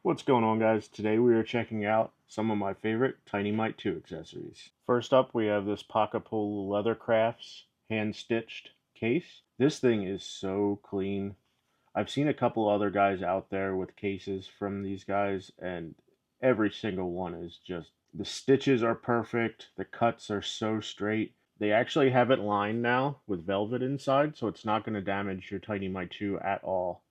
What's going on, guys? Today we are checking out some of my favorite Tiny Mite 2 accessories. First up, we have this Pockapole Leather Crafts hand-stitched case. This thing is so clean. I've seen a couple other guys out there with cases from these guys, and every single one is just, the stitches are perfect, the cuts are so straight. They actually have it lined now with velvet inside, so it's not going to damage your Tiny Mite 2 at all.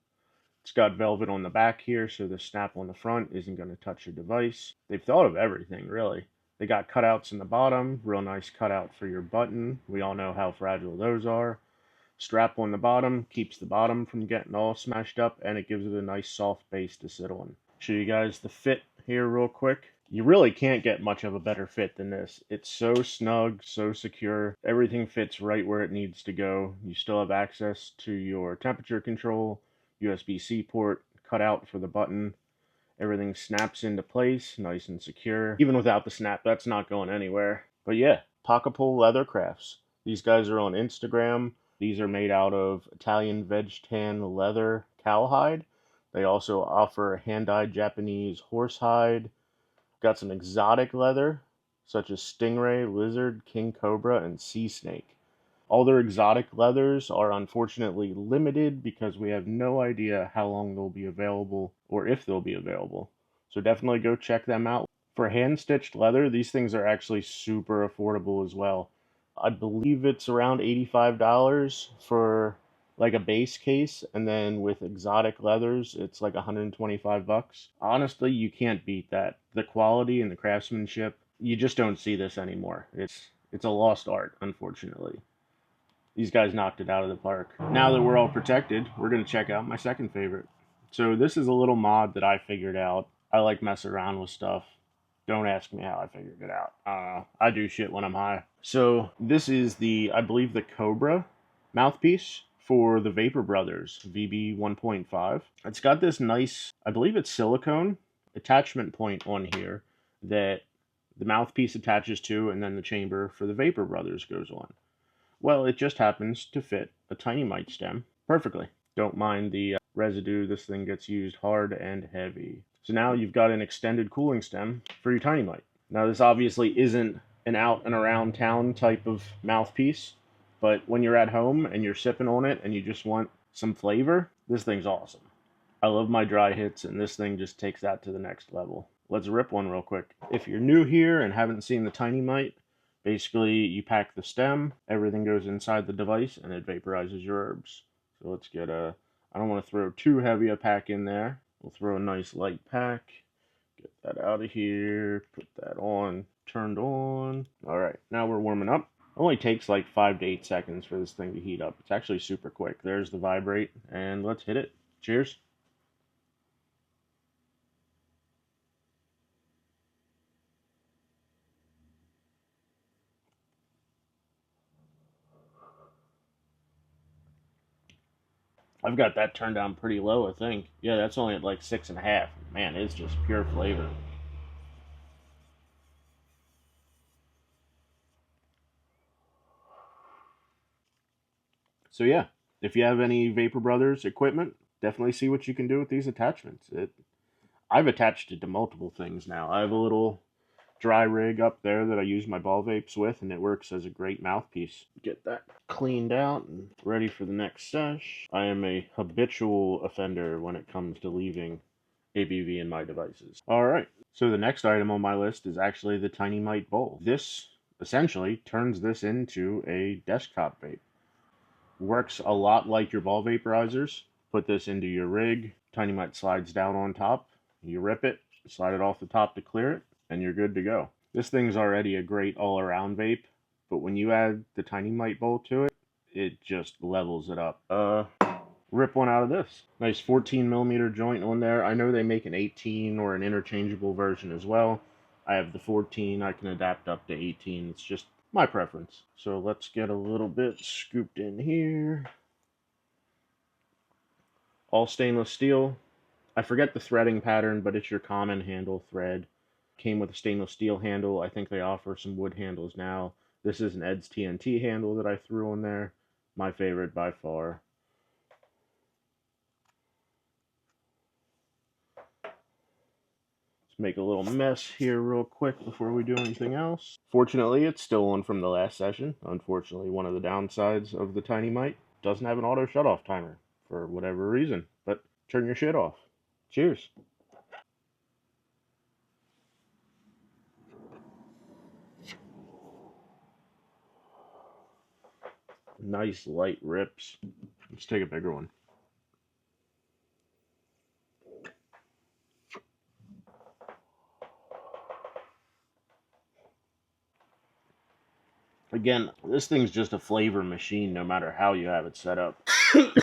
It's got velvet on the back here, so the snap on the front isn't going to touch your device. They've thought of everything, really. They got cutouts in the bottom, real nice cutout for your button. We all know how fragile those are. Strap on the bottom keeps the bottom from getting all smashed up, and it gives it a nice soft base to sit on. Show you guys the fit here real quick. You really can't get much of a better fit than this. It's so snug, so secure. Everything fits right where it needs to go. You still have access to your temperature control, USB-C port, cut out for the button. Everything snaps into place, nice and secure. Even without the snap, that's not going anywhere. But yeah, Pockapole Leather Crafts. These guys are on Instagram. These are made out of Italian veg tan leather cowhide. They also offer hand-dyed Japanese horsehide. Got some exotic leather, such as stingray, lizard, king cobra, and sea snake. All their exotic leathers are unfortunately limited because we have no idea how long they'll be available or if they'll be available. So definitely go check them out. For hand-stitched leather, these things are actually super affordable as well. I believe it's around $85 for like a base case, and then with exotic leathers, it's like 125 bucks. Honestly, you can't beat that. The quality and the craftsmanship, you just don't see this anymore. It's a lost art, unfortunately. These guys knocked it out of the park. Now that we're all protected, we're going to check out my second favorite. So this is a little mod that I figured out. I like messing around with stuff. Don't ask me how I figured it out. I do shit when I'm high. So this is I believe the Cobra mouthpiece for the Vapor Brothers VB 1.5. It's got this nice, I believe it's silicone attachment point on here that the mouthpiece attaches to, and then the chamber for the Vapor Brothers goes on. Well, it just happens to fit a Tiny Mite stem perfectly. Don't mind the residue. This thing gets used hard and heavy. So now you've got an extended cooling stem for your Tiny Mite. Now this obviously isn't an out and around town type of mouthpiece, but when you're at home and you're sipping on it and you just want some flavor, this thing's awesome. I love my dry hits, and this thing just takes that to the next level. Let's rip one real quick. If you're new here and haven't seen the Tiny Mite, basically you pack the stem, everything goes inside the device, and it vaporizes your herbs. So let's get I don't want to throw too heavy a pack in there. We'll throw a nice light pack. Get that out of here, put that on, turned on. All right, now we're warming up. It only takes like 5 to 8 seconds for this thing to heat up. It's actually super quick. There's the vibrate, and let's hit it. Cheers. I've got that turned down pretty low, I think. Yeah, that's only at like 6.5. Man, it's just pure flavor. So yeah, if you have any Vapor Brothers equipment, definitely see what you can do with these attachments. I've attached it to multiple things now. I have a little dry rig up there that I use my ball vapes with, and it works as a great mouthpiece. Get that cleaned out and ready for the next sesh. I am a habitual offender when it comes to leaving ABV in my devices. Alright, so the next item on my list is actually the Tiny Mite Bowl. This essentially turns this into a desktop vape. Works a lot like your ball vaporizers. Put this into your rig, Tiny Mite slides down on top, you rip it, slide it off the top to clear it, and you're good to go. This thing's already a great all-around vape, but when you add the Tiny Mite Bowl to it, it just levels it up. Rip one out of this. Nice 14 millimeter joint on there. I know they make an 18 or an interchangeable version as well. I have the 14. I can adapt up to 18. It's just my preference. So let's get a little bit scooped in here. All stainless steel. I forget the threading pattern, but it's your common handle thread. Came with a stainless steel handle. I think they offer some wood handles now. This is an Ed's TNT handle that I threw on there. My favorite by far. make a little mess here real quick before we do anything else. Fortunately, it's still on from the last session. Unfortunately, one of the downsides of the Tiny Mite doesn't have an auto shut-off timer for whatever reason. But turn your shit off. Cheers. Nice light rips. Let's take a bigger one. Again, this thing's just a flavor machine no matter how you have it set up.